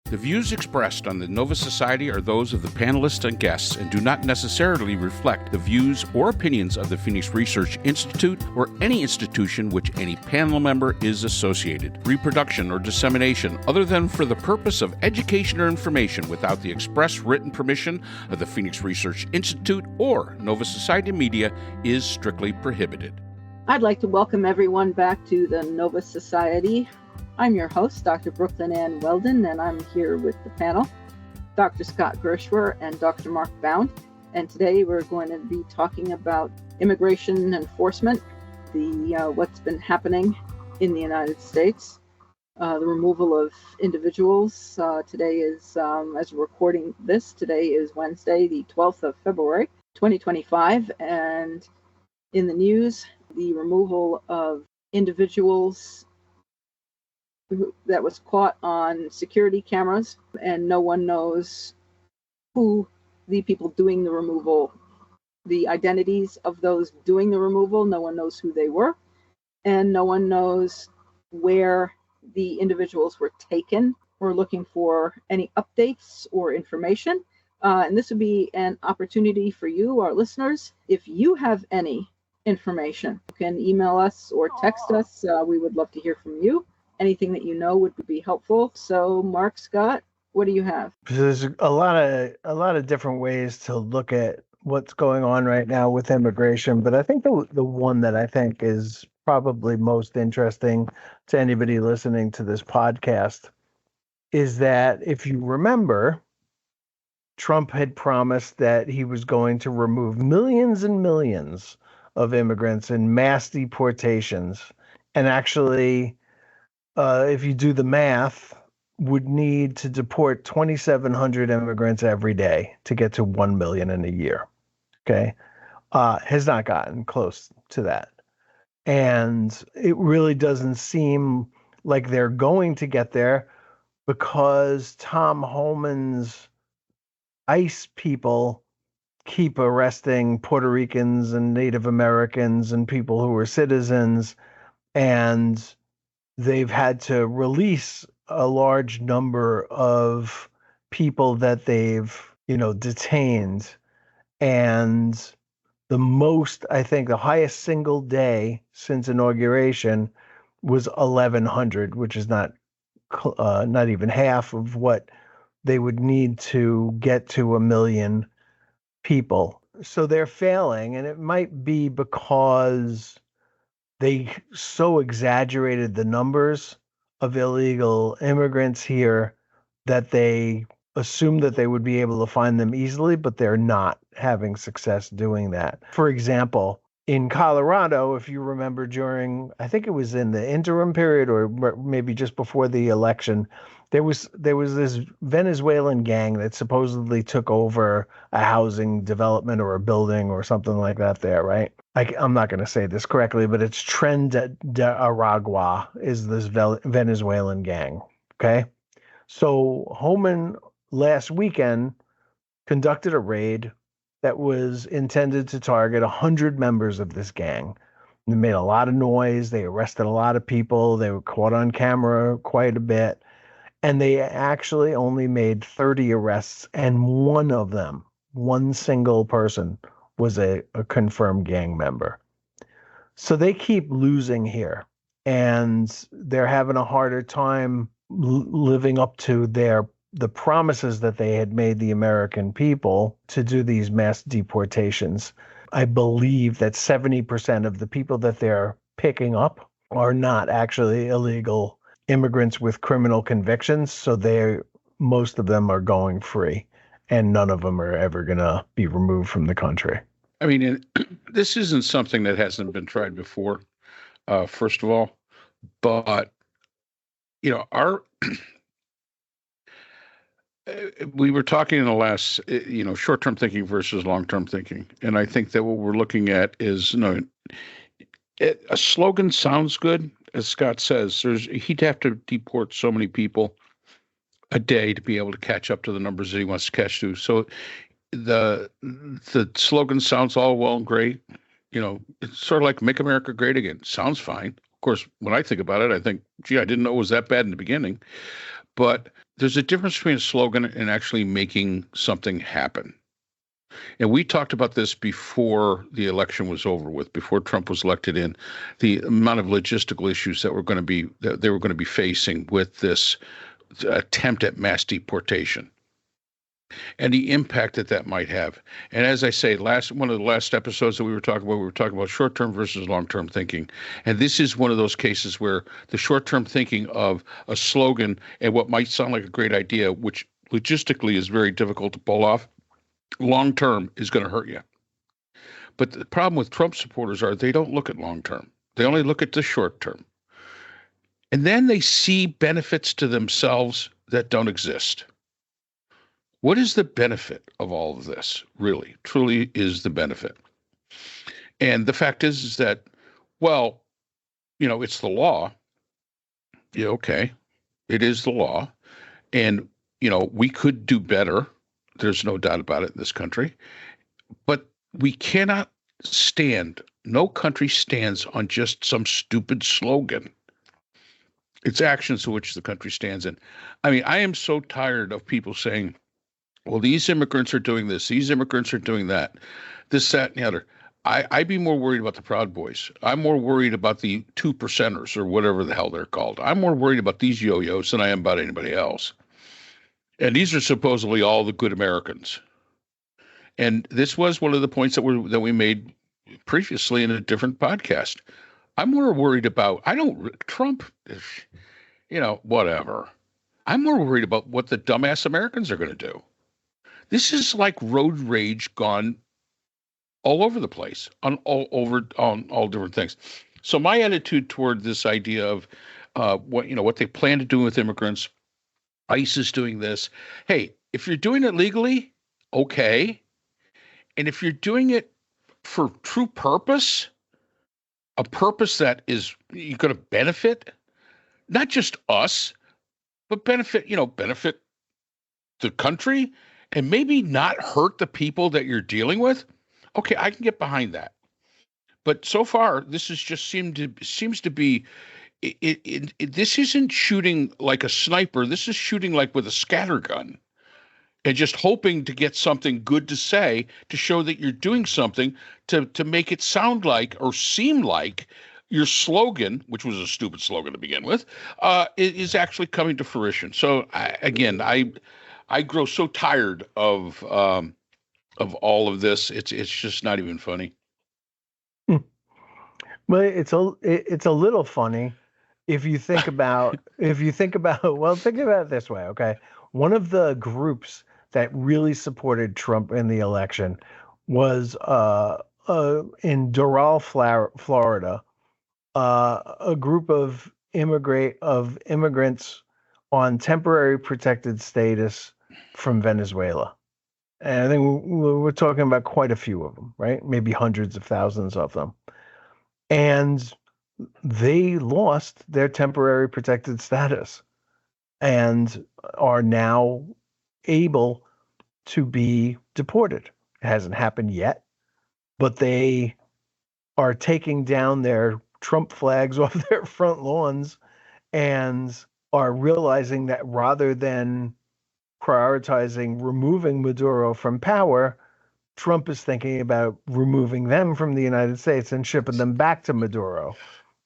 The views expressed on the Nova Society are those of the panelists and guests and do not necessarily reflect the views or opinions of the Phoenix Research Institute or any institution which any panel member is associated. Reproduction or dissemination, other than for the purpose of education or information without the express written permission of the Phoenix Research Institute or Nova Society Media, is strictly prohibited. I'd like to welcome everyone back to the Nova Society. I'm your host, Dr. Brooklyn Ann Weldon, and I'm here with the panel, Dr. Scott Gershwer and Dr. Mark Bound. And today we're going to be talking about immigration enforcement, what's been happening in the United States, the removal of individuals. Today is, as we're recording this, today is Wednesday, the 12th of February, 2025. And in the news, the removal of individuals that was caught on security cameras, and no one knows who the people doing the removal, the identities of those doing the removal, no one knows who they were, and no one knows where the individuals were taken. We're looking for any updates or information, and this would be an opportunity for you, our listeners. If you have any information, you can email us or text us. We would love to hear from you. Anything that you know would be helpful. So, Mark, Scott, what do you have? There's a lot of different ways to look at what's going on right now with immigration, but I think the one that I think is probably most interesting to anybody listening to this podcast is that, if you remember, Trump had promised that he was going to remove millions and millions of immigrants in mass deportations, and actually, if you do the math, would need to deport 2,700 immigrants every day to get to 1 million in a year. Okay. Has not gotten close to that. And it really doesn't seem like they're going to get there, because Tom Homan's ICE people keep arresting Puerto Ricans and Native Americans and people who are citizens, and they've had to release a large number of people that they've, detained. And the most, I think, the highest single day since inauguration was 1,100, which is not even half of what they would need to get to 1 million people. So they're failing, and it might be because they so exaggerated the numbers of illegal immigrants here that they assumed that they would be able to find them easily, but they're not having success doing that. For example, in Colorado, if you remember, during, I think it was in the interim period or maybe just before the election, there was this Venezuelan gang that supposedly took over a housing development or a building or something like that there, right? I'm not going to say this correctly, but it's Tren de Aragua is this Venezuelan gang, okay? So Homan last weekend conducted a raid that was intended to target 100 members of this gang. They made a lot of noise. They arrested a lot of people. They were caught on camera quite a bit. And they actually only made 30 arrests, and one of them, one single person, was a confirmed gang member. So they keep losing here, and they're having a harder time living up to the promises that they had made the American people to do these mass deportations. I believe that 70% of the people that they're picking up are not actually illegal immigrants with criminal convictions, so most of them are going free, and none of them are ever going to be removed from the country. I mean, this isn't something that hasn't been tried before, first of all, but, we were talking in the last, short-term thinking versus long-term thinking. And I think that what we're looking at is, a slogan sounds good. As Scott says, he'd have to deport so many people a day to be able to catch up to the numbers that he wants to catch to. So the slogan sounds all well and great. It's sort of like "Make America Great Again." Sounds fine. Of course, when I think about it, I think, gee, I didn't know it was that bad in the beginning. But there's a difference between a slogan and actually making something happen. And we talked about this before the election was over with, before Trump was elected in, the amount of logistical issues that they were going to be facing with this attempt at mass deportation and the impact that might have. And as I say, one of the last episodes that we were talking about short-term versus long-term thinking. And this is one of those cases where the short-term thinking of a slogan and what might sound like a great idea, which logistically is very difficult to pull off, long-term is going to hurt you. But the problem with Trump supporters are they don't look at long-term. They only look at the short-term. And then they see benefits to themselves that don't exist. What is the benefit of all of this, really, truly is the benefit? And the fact is that, well, it's the law. Yeah, okay. It is the law. And, we could do better. There's no doubt about it in this country. But we cannot no country stands on just some stupid slogan. It's actions to which the country stands in. I mean, I am so tired of people saying, well, these immigrants are doing this, these immigrants are doing that, this, that, and the other. I'd be more worried about the Proud Boys. I'm more worried about the 2%ers or whatever the hell they're called. I'm more worried about these yo-yos than I am about anybody else. And these are supposedly all the good Americans. And this was one of the points that we made previously in a different podcast. I'm more worried about, Trump, whatever. I'm more worried about what the dumbass Americans are going to do. This is like road rage gone all over the place, on all different things. So my attitude toward this idea of what they plan to do with immigrants, ICE is doing this. Hey, if you're doing it legally, okay. And if you're doing it for true purpose, a purpose that is you're going to benefit not just us, but benefit the country and maybe not hurt the people that you're dealing with, okay, I can get behind that. But so far, this is just seems to be this isn't shooting like a sniper. This is shooting like with a scatter gun and just hoping to get something good to say to show that you're doing something to make it sound like or seem like your slogan, which was a stupid slogan to begin with, is actually coming to fruition. So I grow so tired of all of this. It's just not even funny. Well, it's a little funny if you think about think about it this way, okay? One of the groups that really supported Trump in the election was in Doral, Florida, a group of immigrants on temporary protected status from Venezuela. And I think we're talking about quite a few of them, right? Maybe hundreds of thousands of them. And they lost their temporary protected status and are now able to be deported. It hasn't happened yet, but they are taking down their Trump flags off their front lawns and are realizing that rather than prioritizing removing Maduro from power, Trump is thinking about removing them from the United States and shipping them back to Maduro.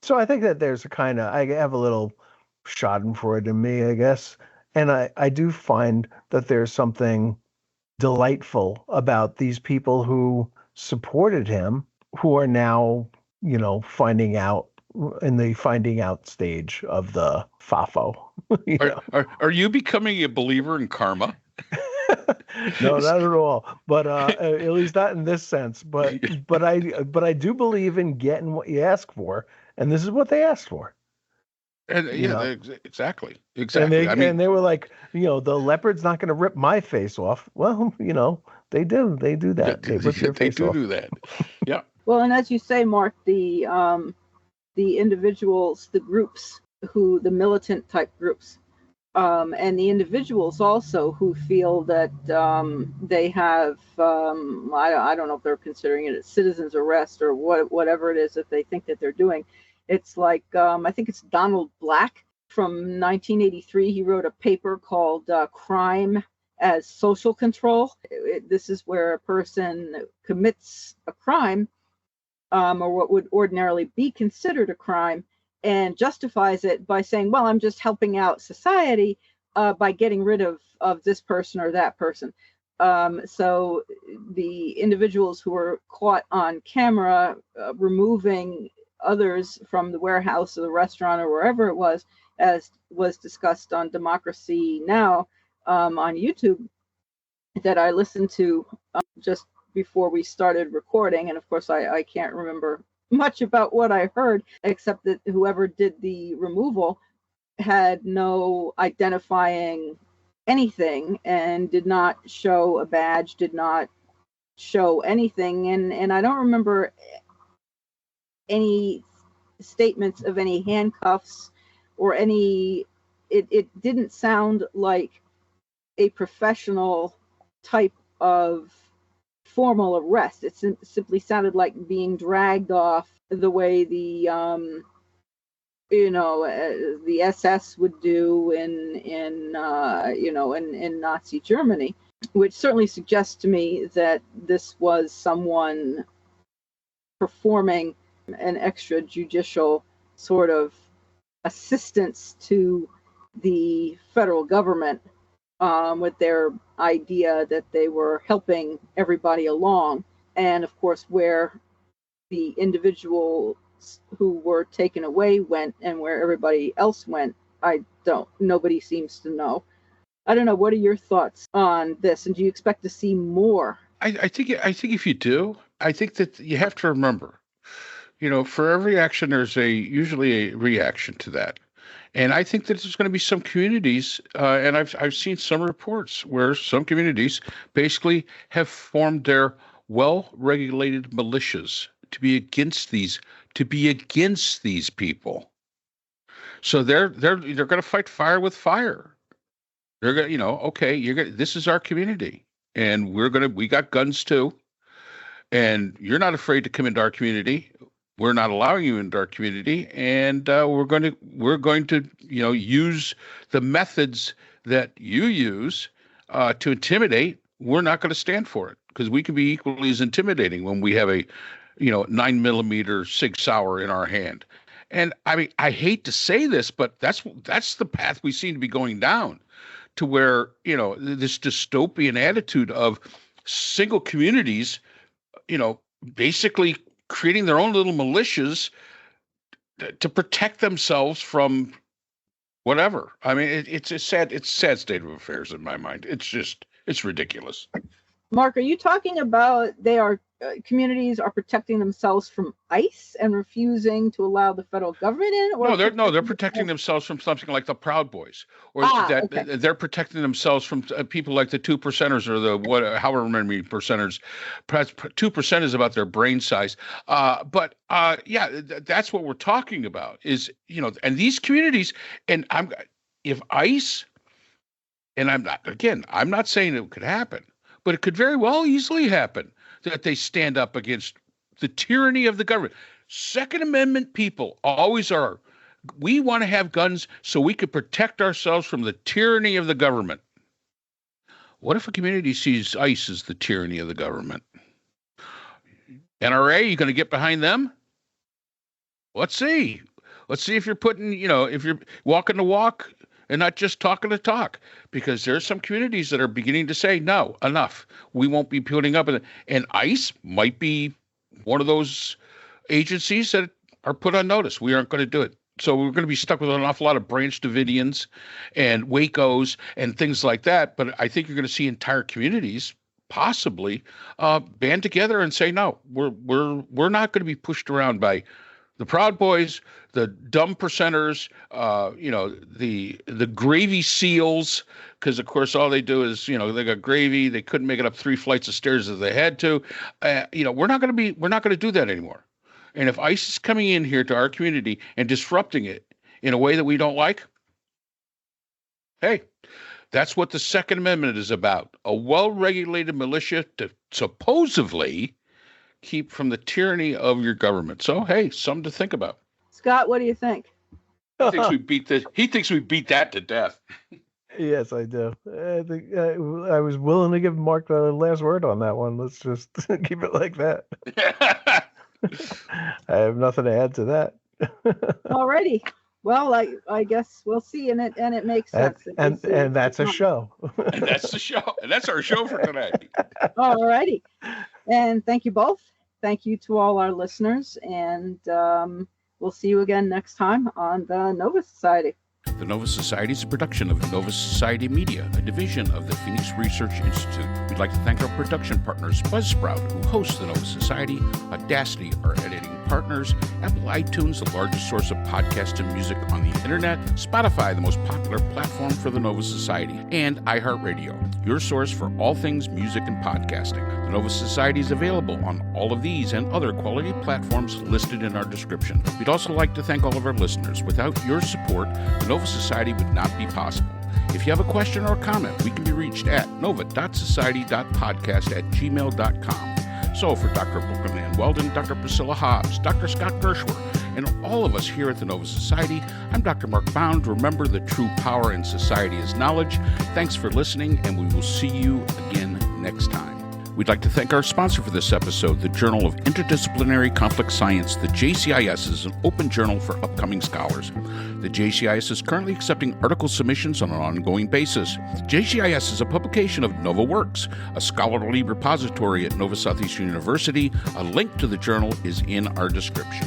So I think that there's I have a little schadenfreude in me, I guess. And I do find that there's something delightful about these people who supported him, who are now, finding out in the finding out stage of the FAFO. Are you becoming a believer in karma? No, not at all. But at least not in this sense. But I do believe in getting what you ask for, and this is what they asked for. And exactly. And they were like, the leopard's not going to rip my face off. Well, they do that. They rip your face off. Do that. Yeah. Well, and as you say, Mark, the individuals, the groups the militant type groups, and the individuals also who feel that they have, I don't know if they're considering it a citizen's arrest or whatever it is that they think that they're doing. It's like, I think it's Donald Black from 1983. He wrote a paper called Crime as Social Control. This is where a person commits a crime, or what would ordinarily be considered a crime, and justifies it by saying, well, I'm just helping out society by getting rid of this person or that person. So the individuals who were caught on camera removing others from the warehouse or the restaurant or wherever it was, as was discussed on Democracy Now! On YouTube, that I listened to just before we started recording. And of course, I can't remember much about what I heard, except that whoever did the removal had no identifying anything and did not show a badge, did not show anything. And I don't remember any statements of any handcuffs or any, it didn't sound like a professional type of formal arrest. It simply sounded like being dragged off the way the the SS would do in Nazi Germany, which certainly suggests to me that this was someone performing an extrajudicial sort of assistance to the federal government, with their idea that they were helping everybody along. And of course, where the individuals who were taken away went and where everybody else went, nobody seems to know. I don't know. What are your thoughts on this? And do you expect to see more? I think if you do, I think that you have to remember, for every action, there's usually a reaction to that. And I think that there's going to be some communities, and I've seen some reports where some communities basically have formed their well-regulated militias to be against these people. So they're going to fight fire with fire. They're going to, okay, this is our community, and we got guns too, and you're not afraid to come into our community. We're not allowing you into our community, and we're going to use the methods that you use to intimidate. We're not going to stand for it, because we can be equally as intimidating when we have a 9mm Sig Sauer in our hand. And I mean, I hate to say this, but that's the path we seem to be going down, to where this dystopian attitude of single communities, basically creating their own little militias to protect themselves from whatever. I mean, it's a sad state of affairs in my mind. It's ridiculous. Mark, are you talking about communities are protecting themselves from ICE and refusing to allow the federal government in? Or they're protecting themselves from something like the Proud Boys, or okay. They're protecting themselves from people like the 2%ers or the however many percenters. 2% is about their brain size, but that's what we're talking about. Is and these communities, and if ICE, and I'm not saying it could happen, but it could very well easily happen that they stand up against the tyranny of the government. Second Amendment people always are. We want to have guns so we could protect ourselves from the tyranny of the government. What if a community sees ICE as the tyranny of the government? NRA, you going to get behind them? Let's see. Let's see if you're if you're walking the walk and not just talking the talk, because there's some communities that are beginning to say, no, enough. We won't be putting up with it. And ICE might be one of those agencies that are put on notice. We aren't going to do it. So we're going to be stuck with an awful lot of Branch Davidians and Wacos and things like that. But I think you're going to see entire communities possibly band together and say, no, we're not going to be pushed around by the Proud Boys, the dumb percenters, the gravy seals, because of course all they do is, they got gravy. They couldn't make it up 3 flights of stairs as they had to. We're not going to do that anymore. And if ICE is coming in here to our community and disrupting it in a way that we don't like, hey, that's what the Second Amendment is about. A well-regulated militia to supposedly keep from the tyranny of your government. So, hey, something to think about. Scott, what do you think? He thinks we beat that to death. Yes, I do. I was willing to give Mark the last word on that one. Let's just keep it like that. I have nothing to add to that. Alrighty. Well, I guess we'll see, and it makes sense. And that's a show. And that's the show. And that's our show for tonight. Alrighty. And thank you both. Thank you to all our listeners, and we'll see you again next time on the Nova Society. The Nova Society is a production of Nova Society Media, a division of the Phoenix Research Institute. We'd like to thank our production partners, Buzzsprout, who hosts the Nova Society, Audacity, our editing partners, Apple iTunes, the largest source of podcasts and music on the internet, Spotify, the most popular platform for the Nova Society, and iHeartRadio, your source for all things music and podcasting. The Nova Society is available on all of these and other quality platforms listed in our description. We'd also like to thank all of our listeners. Without your support, the Nova Society would not be possible. If you have a question or comment, we can be reached at nova.society.podcast@gmail.com. So for Dr. Brooklyn Ann Weldon, Dr. Priscilla Hobbs, Dr. Scott Gershwer, and all of us here at the Nova Society, I'm Dr. Mark Bound. Remember, the true power in society is knowledge. Thanks for listening, and we will see you again next time. We'd like to thank our sponsor for this episode, the Journal of Interdisciplinary Conflict Science. The JCIS is an open journal for upcoming scholars. The JCIS is currently accepting article submissions on an ongoing basis. JCIS is a publication of Nova Works, a scholarly repository at Nova Southeastern University. A link to the journal is in our description.